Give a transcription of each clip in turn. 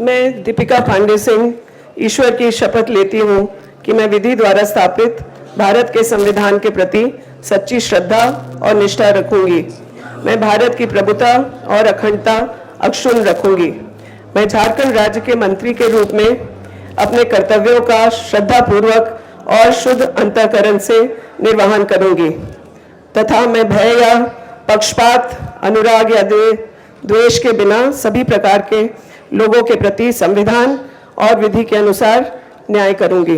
मैं दीपिका पांडे सिंह ईश्वर की शपथ लेती हूँ कि मैं विधि द्वारा स्थापित भारत के संविधान के प्रति सच्ची श्रद्धा और निष्ठा रखूंगी। मैं भारत की प्रभुता और अखंडता अक्षुण्ण रखूंगी। मैं झारखंड राज्य के मंत्री के रूप में अपने कर्तव्यों का श्रद्धापूर्वक और शुद्ध अंतःकरण से निर्वहन करूंगी तथा मैं भय या पक्षपात, अनुराग या द्वेष के बिना सभी प्रकार के लोगों के प्रति संविधान और विधि के अनुसार न्याय करूंगी।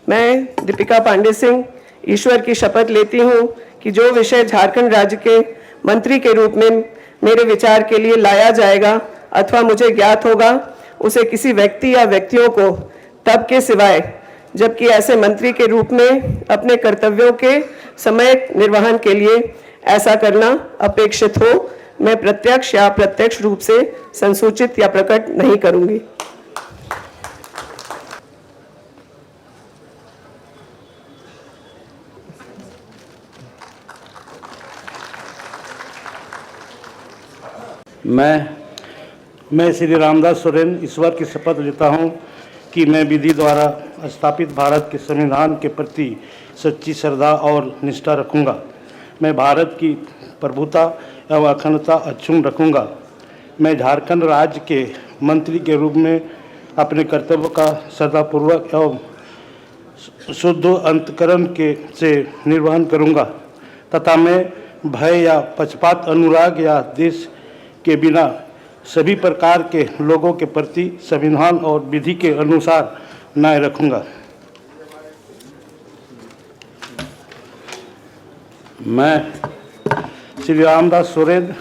मैं दीपिका पांडे सिंह ईश्वर की शपथ लेती हूं कि जो विषय झारखंड राज्य के मंत्री के रूप में मेरे विचार के लिए लाया जाएगा अथवा मुझे ज्ञात होगा, उसे किसी व्यक्ति या व्यक्तियों को तब के सिवाय जबकि ऐसे मंत्री के रूप में अपने कर्तव्यों के समय निर्वहन के लिए ऐसा करना अपेक्षित हो, मैं प्रत्यक्ष या अप्रत्यक्ष रूप से संसूचित या प्रकट नहीं करूंगी। मैं श्री रामदास सोरेन ईश्वर की शपथ लेता हूं कि मैं विधि द्वारा स्थापित भारत के संविधान के प्रति सच्ची श्रद्धा और निष्ठा रखूंगा। मैं भारत की प्रभुता एवं अखंडता अक्षुण्ण रखूंगा। मैं झारखंड राज्य के मंत्री के रूप में अपने कर्तव्यों का श्रद्धापूर्वक एवं शुद्ध अंतःकरण से निर्वहन करूंगा तथा मैं भय या पक्षपात, अनुराग या देश के बिना सभी प्रकार के लोगों के प्रति संविधान और विधि के अनुसार न्याय रखूंगा। मैं श्री रामदास सोरेन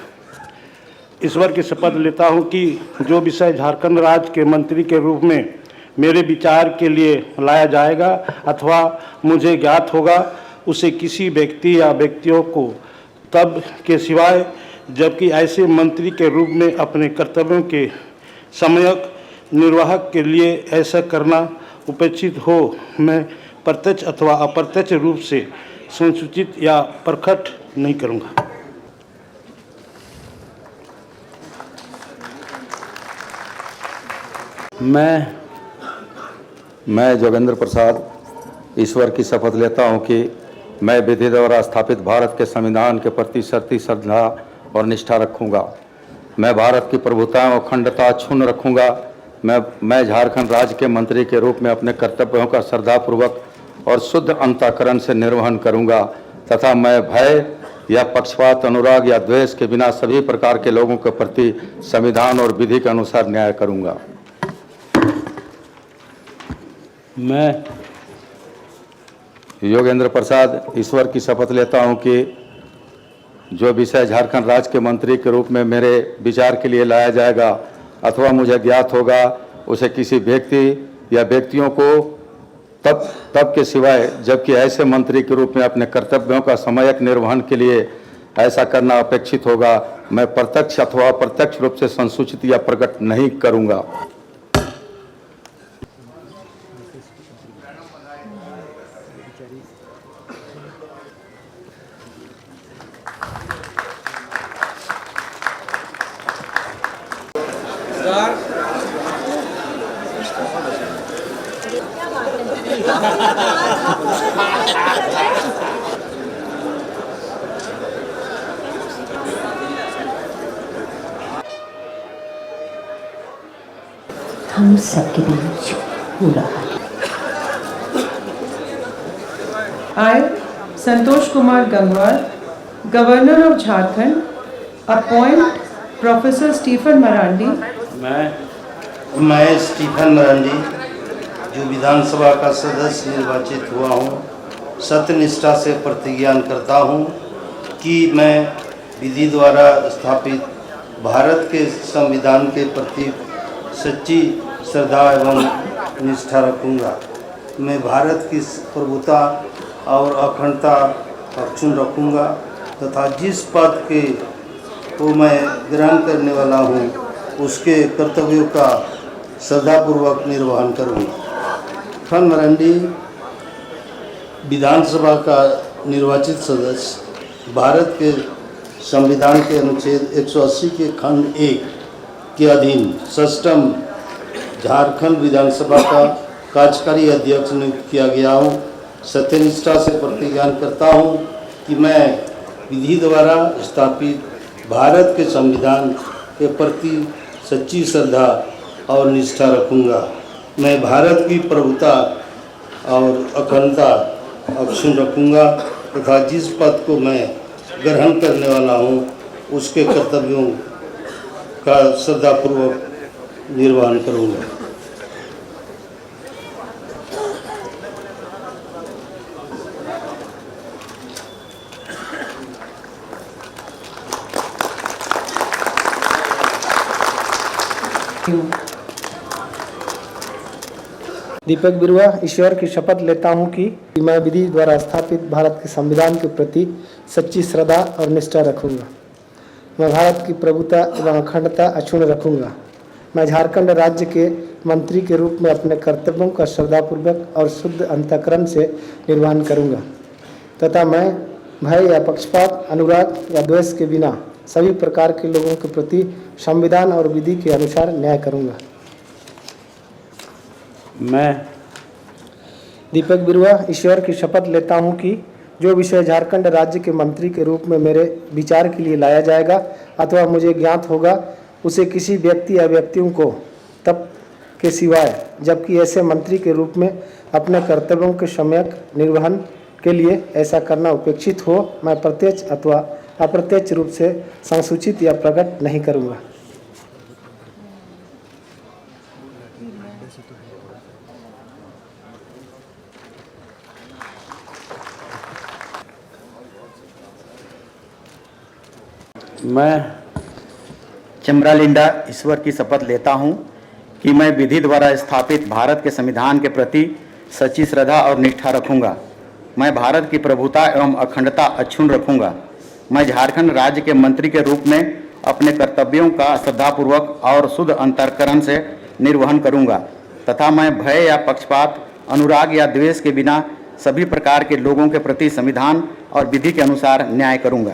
ईश्वर की शपथ लेता हूं कि जो विषय झारखंड राज्य के मंत्री के रूप में मेरे विचार के लिए लाया जाएगा अथवा मुझे ज्ञात होगा, उसे किसी व्यक्ति या व्यक्तियों को तब के सिवाय जबकि ऐसे मंत्री के रूप में अपने कर्तव्यों के सम्यक निर्वाह के लिए ऐसा करना उपेक्षित हो, मैं प्रत्यक्ष अथवा अप्रत्यक्ष रूप से संसूचित या प्रकट नहीं करूंगा। मैं जोगेंद्र प्रसाद ईश्वर की शपथ लेता हूं कि मैं विधि द्वारा स्थापित भारत के संविधान के प्रति सच्ची श्रद्धा और निष्ठा रखूंगा। मैं भारत की प्रभुता और अखंडता अक्षुण्ण रखूंगा। मैं झारखंड राज्य के मंत्री के रूप में अपने कर्तव्यों का श्रद्धापूर्वक और शुद्ध अंतःकरण से निर्वहन करूंगा तथा मैं भय या पक्षपात, अनुराग या द्वेष के बिना सभी प्रकार के लोगों के प्रति संविधान और विधि के अनुसार न्याय करूंगा। मैं योगेंद्र प्रसाद ईश्वर की शपथ लेता हूं कि जो विषय झारखंड राज्य के मंत्री के रूप में मेरे विचार के लिए लाया जाएगा अथवा मुझे ज्ञात होगा, उसे किसी व्यक्ति या व्यक्तियों को तब के सिवाय जबकि ऐसे मंत्री के रूप में अपने कर्तव्यों का सम्यक निर्वहन के लिए ऐसा करना अपेक्षित होगा, मैं प्रत्यक्ष अथवा अप्रत्यक्ष रूप से संसूचित या प्रकट नहीं करूंगा। हम सबके बीच हो रहा है। I, Santosh Kumar Gangwal, Governor of Jharkhand, appoint Professor Stephen Marandi. मैं स्टीफन मरांडी जो विधानसभा का सदस्य निर्वाचित हुआ हूँ, सत्यनिष्ठा से प्रतिज्ञान करता हूँ कि मैं विधि द्वारा स्थापित भारत के संविधान के प्रति सच्ची श्रद्धा एवं निष्ठा रखूँगा। मैं भारत की प्रभुता और अखंडता अक्षुण्ण रखूँगा तथा जिस पद को मैं ग्रहण करने वाला हूँ उसके कर्तव्यों का श्रद्धापूर्वक निर्वहन करूँगा। स्टीफन मरांडी विधानसभा का निर्वाचित सदस्य, भारत के संविधान के अनुच्छेद 180 के खंड 1 के अधीन सष्टम झारखंड विधानसभा का कार्यकारी अध्यक्ष नियुक्त किया गया हूँ। सत्यनिष्ठा से प्रतिज्ञा करता हूँ कि मैं विधि द्वारा स्थापित भारत के संविधान के प्रति सच्ची श्रद्धा और निष्ठा रखूँगा। मैं भारत की प्रभुता और अखंडता अक्षुण्ण रखूँगा तथा जिस पद को मैं ग्रहण करने वाला हूँ उसके कर्तव्यों का श्रद्धापूर्वक निर्वहन करूँगा। दीपक बिरुआ ईश्वर की शपथ लेता हूँ कि मैं विधि द्वारा स्थापित भारत के संविधान के प्रति सच्ची श्रद्धा और निष्ठा रखूँगा। मैं भारत की प्रभुता एवं अखंडता अक्षुण्ण रखूँगा। मैं झारखंड राज्य के मंत्री के रूप में अपने कर्तव्यों का श्रद्धापूर्वक और शुद्ध अंतःकरण से निर्वहन करूँगा तथा मैं भय या पक्षपात, अनुराग या द्वेष के बिना सभी प्रकार के लोगों के प्रति संविधान और विधि के अनुसार न्याय करूँगा। मैं दीपक बिरुआ ईश्वर की शपथ लेता हूँ कि जो विषय झारखंड राज्य के मंत्री के रूप में मेरे विचार के लिए लाया जाएगा अथवा मुझे ज्ञात होगा उसे किसी व्यक्ति या व्यक्तियों को तब के सिवाय जबकि ऐसे मंत्री के रूप में अपने कर्तव्यों के सम्यक निर्वहन के लिए ऐसा करना उपेक्षित हो मैं प्रत्यक्ष अथवा अप्रत्यक्ष रूप से संसूचित या प्रकट नहीं करूँगा। मैं चमरालिंडा ईश्वर की शपथ लेता हूँ कि मैं विधि द्वारा स्थापित भारत के संविधान के प्रति सच्ची श्रद्धा और निष्ठा रखूँगा। मैं भारत की प्रभुता एवं अखंडता अक्षुण्ण रखूँगा। मैं झारखंड राज्य के मंत्री के रूप में अपने कर्तव्यों का श्रद्धापूर्वक और शुद्ध अंतःकरण से निर्वहन करूँगा तथा मैं भय या पक्षपात, अनुराग या द्वेष के बिना सभी प्रकार के लोगों के प्रति संविधान और विधि के अनुसार न्याय करूँगा।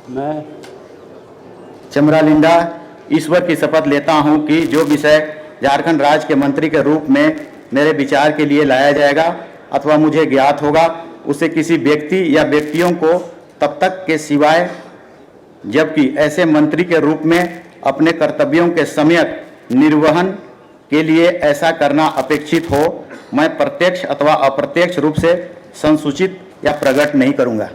मैं चमरालिंडा ईश्वर की शपथ लेता हूं कि जो विषय झारखंड राज्य के मंत्री के रूप में मेरे विचार के लिए लाया जाएगा अथवा मुझे ज्ञात होगा उसे किसी व्यक्ति या व्यक्तियों को तब तक के सिवाय जबकि ऐसे मंत्री के रूप में अपने कर्तव्यों के सम्यक निर्वहन के लिए ऐसा करना अपेक्षित हो मैं प्रत्यक्ष अथवा अप्रत्यक्ष रूप से संसूचित या प्रकट नहीं करूँगा।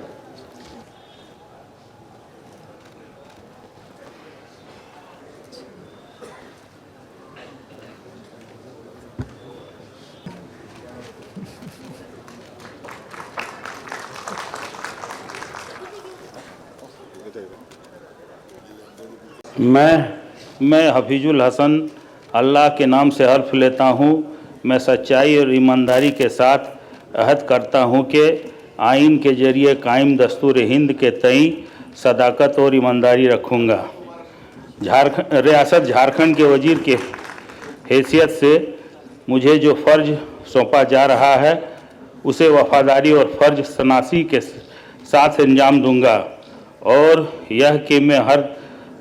मैं हफीजुल हसन अल्लाह के नाम से हल्फ लेता हूँ। मैं सच्चाई और ईमानदारी के साथ अहद करता हूँ कि आइन के जरिए कायम दस्तूर हिंद के तई सदाकत और ईमानदारी रखूँगा। रियासत झारखंड के वजीर के हैसियत से मुझे जो फ़र्ज सौंपा जा रहा है उसे वफादारी और फ़र्ज शनासी के साथ अंजाम दूंगा और यह कि मैं हर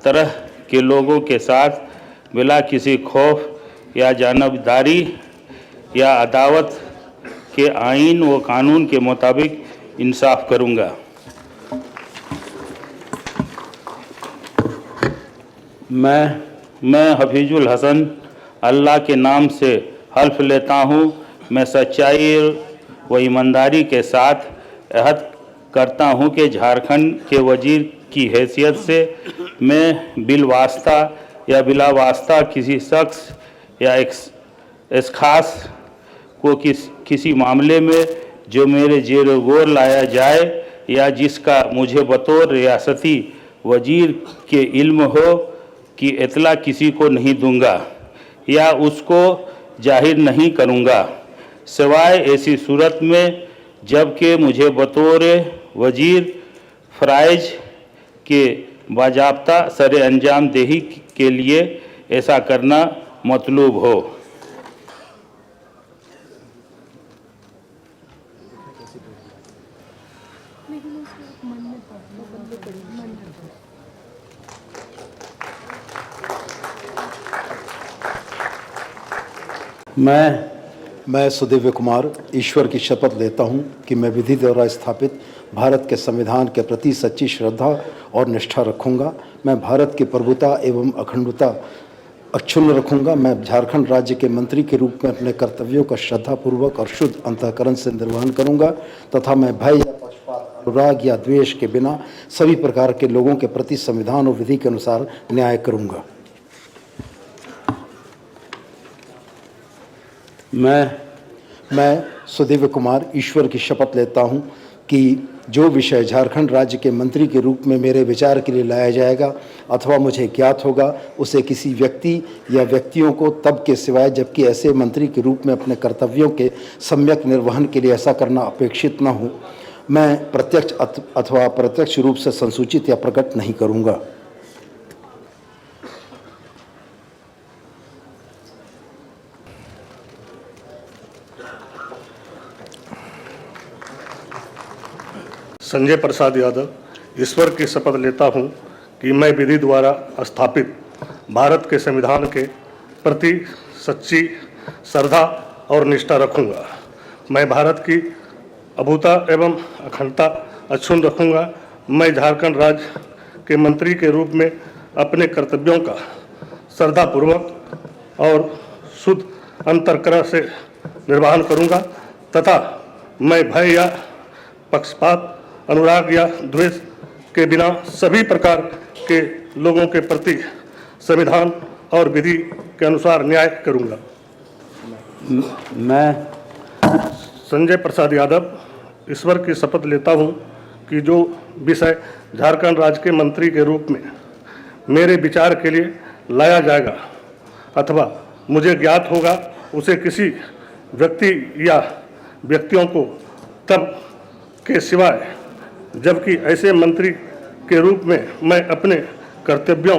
तरह के लोगों के साथ बिला किसी खौफ या जानबदारी या अदावत के आइन व कानून के मुताबिक इंसाफ करूंगा। मैं हफीजुल हसन अल्लाह के नाम से हल्फ लेता हूँ। मैं सच्चाई व ईमानदारी के साथ अहद करता हूँ कि झारखंड के वजीर की हैसियत से मैं बिलवास्ता या बिला वास्ता किसी शख्स या एक खास को किसी मामले में जो मेरे जेर गौर लाया जाए या जिसका मुझे बतौर रियासती वजीर के इल्म हो कि इतला किसी को नहीं दूंगा या उसको जाहिर नहीं करूंगा सिवाय ऐसी सूरत में जबकि मुझे बतौर वजीर फ़राइज के बाजाब्ता सरे अंजाम देही के लिए ऐसा करना मतलूब हो। मैं सुदिव्य कुमार ईश्वर की शपथ लेता हूं कि मैं विधि द्वारा स्थापित भारत के संविधान के प्रति सच्ची श्रद्धा और निष्ठा रखूंगा। मैं भारत की प्रभुता एवं अखंडता अक्षुण्ण रखूंगा। मैं झारखंड राज्य के मंत्री के रूप में अपने कर्तव्यों का श्रद्धापूर्वक और शुद्ध अंतःकरण से निर्वहन करूंगा तथा मैं भय या पक्षपात, अनुराग या द्वेष के बिना सभी प्रकार के लोगों के प्रति संविधान और विधि के अनुसार न्याय करूंगा। मैं सुदिव्य कुमार ईश्वर की शपथ लेता हूं कि जो विषय झारखंड राज्य के मंत्री के रूप में मेरे विचार के लिए लाया जाएगा अथवा मुझे ज्ञात होगा उसे किसी व्यक्ति या व्यक्तियों को तब के सिवाय जबकि ऐसे मंत्री के रूप में अपने कर्तव्यों के सम्यक निर्वहन के लिए ऐसा करना अपेक्षित न हो मैं प्रत्यक्ष अथवा अप्रत्यक्ष रूप से संसूचित या प्रकट नहीं करूँगा। संजय प्रसाद यादव ईश्वर की शपथ लेता हूं कि मैं विधि द्वारा स्थापित भारत के संविधान के प्रति सच्ची श्रद्धा और निष्ठा रखूंगा। मैं भारत की अभूता एवं अखंडता अक्षुण्ण रखूंगा। मैं झारखंड राज्य के मंत्री के रूप में अपने कर्तव्यों का श्रद्धापूर्वक और शुद्ध अंतःकरण से निर्वहन करूंगा तथा मैं भय या पक्षपात, अनुराग या द्वेष के बिना सभी प्रकार के लोगों के प्रति संविधान और विधि के अनुसार न्याय करूंगा। मैं संजय प्रसाद यादव ईश्वर की शपथ लेता हूं कि जो विषय झारखंड राज्य के मंत्री के रूप में मेरे विचार के लिए लाया जाएगा अथवा मुझे ज्ञात होगा उसे किसी व्यक्ति या व्यक्तियों को तब के सिवाय जबकि ऐसे मंत्री के रूप में मैं अपने कर्तव्यों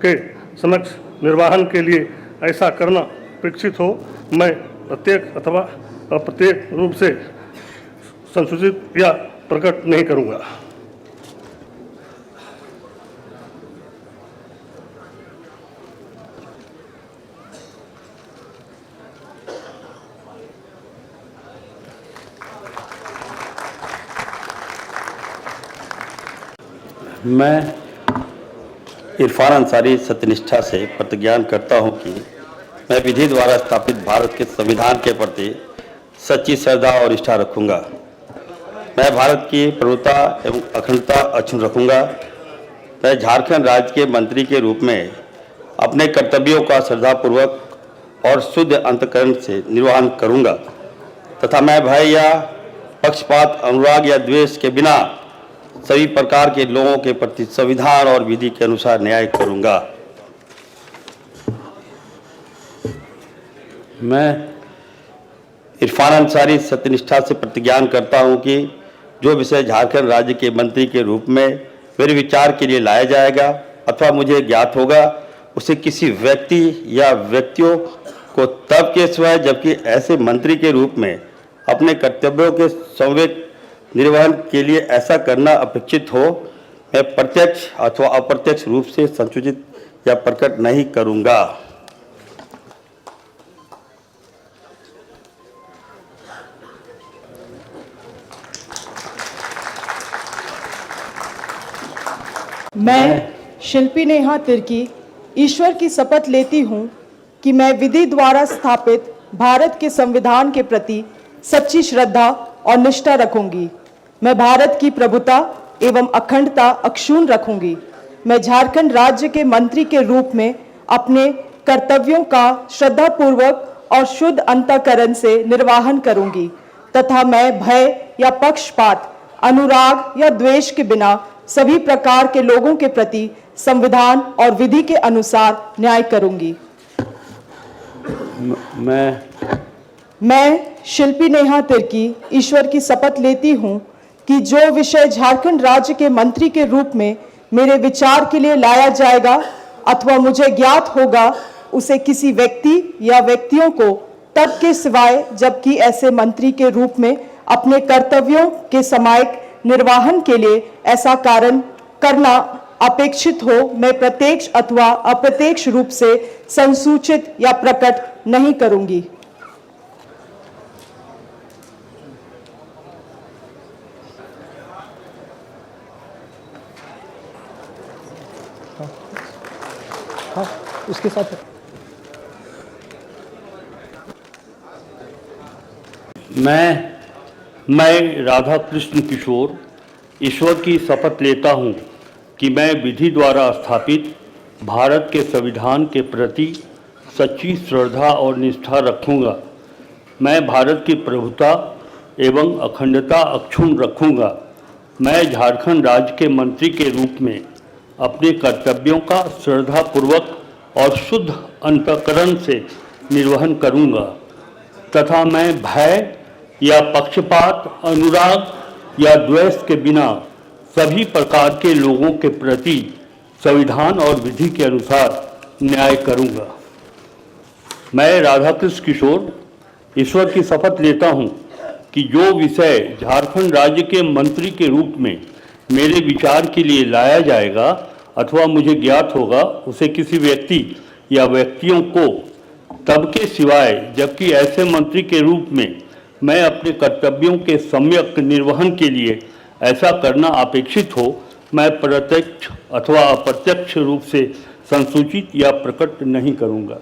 के समक्ष निर्वहन के लिए ऐसा करना अपेक्षित हो मैं प्रत्येक अथवा अप्रत्येक रूप से संसूचित या प्रकट नहीं करूँगा। मैं इरफान अंसारी सत्यनिष्ठा से प्रतिज्ञान करता हूं कि मैं विधि द्वारा स्थापित भारत के संविधान के प्रति सच्ची श्रद्धा और निष्ठा रखूंगा। मैं भारत की प्रभुता एवं अखंडता अक्षुण्ण रखूंगा। मैं झारखंड राज्य के मंत्री के रूप में अपने कर्तव्यों का श्रद्धापूर्वक और शुद्ध अंतःकरण से निर्वहन करूंगा तथा मैं भय या पक्षपात, अनुराग या द्वेष के बिना सभी प्रकार के लोगों के प्रति संविधान और विधि के अनुसार न्याय करूंगा। मैं इरफान अंसारी सत्यनिष्ठा से प्रतिज्ञान करता हूं कि जो विषय झारखंड राज्य के मंत्री के रूप में मेरे विचार के लिए लाया जाएगा अथवा मुझे ज्ञात होगा उसे किसी व्यक्ति या व्यक्तियों को तब के सिवाय जबकि ऐसे मंत्री के रूप में अपने कर्तव्यों के सम्यक निर्वहन के लिए ऐसा करना अपेक्षित हो मैं प्रत्यक्ष अथवा अप्रत्यक्ष रूप से संसूचित या प्रकट नहीं करूंगा। मैं शिल्पी नेहा तिर्की ईश्वर की शपथ लेती हूँ कि मैं विधि द्वारा स्थापित भारत के संविधान के प्रति सच्ची श्रद्धा और निष्ठा रखूंगी। मैं भारत की प्रभुता एवं अखंडता अक्षुण्ण रखूंगी। मैं झारखंड राज्य के मंत्री के रूप में अपने कर्तव्यों का श्रद्धापूर्वक और शुद्ध अंतःकरण से निर्वहन करूंगी तथा मैं भय या पक्षपात, अनुराग या द्वेष के बिना सभी प्रकार के लोगों के प्रति संविधान और विधि के अनुसार न्याय करूंगी। मैं शिल्पी नेहा तिर्की ईश्वर की शपथ लेती हूँ कि जो विषय झारखंड राज्य के मंत्री के रूप में मेरे विचार के लिए लाया जाएगा अथवा मुझे ज्ञात होगा उसे किसी व्यक्ति या व्यक्तियों को तब के सिवाय जबकि ऐसे मंत्री के रूप में अपने कर्तव्यों के समायक निर्वाहन के लिए ऐसा कारण करना अपेक्षित हो, मैं प्रत्यक्ष अथवा अप्रत्यक्ष रूप से संसूचित या प्रकट नहीं करूंगी। हाँ, उसके साथ मैं राधा कृष्ण किशोर ईश्वर की शपथ लेता हूँ कि मैं विधि द्वारा स्थापित भारत के संविधान के प्रति सच्ची श्रद्धा और निष्ठा रखूँगा। मैं भारत की प्रभुता एवं अखंडता अक्षुण्ण रखूँगा। मैं झारखंड राज्य के मंत्री के रूप में अपने कर्तव्यों का श्रद्धापूर्वक और शुद्ध अंतःकरण से निर्वहन करूँगा तथा मैं भय या पक्षपात, अनुराग या द्वेष के बिना सभी प्रकार के लोगों के प्रति संविधान और विधि के अनुसार न्याय करूँगा। मैं राधाकृष्ण किशोर ईश्वर की शपथ लेता हूँ कि जो विषय झारखंड राज्य के मंत्री के रूप में मेरे विचार के लिए लाया जाएगा अथवा मुझे ज्ञात होगा, उसे किसी व्यक्ति या व्यक्तियों को तब के सिवाय जबकि ऐसे मंत्री के रूप में मैं अपने कर्तव्यों के सम्यक निर्वहन के लिए ऐसा करना अपेक्षित हो, मैं प्रत्यक्ष अथवा अप्रत्यक्ष रूप से संसूचित या प्रकट नहीं करूँगा।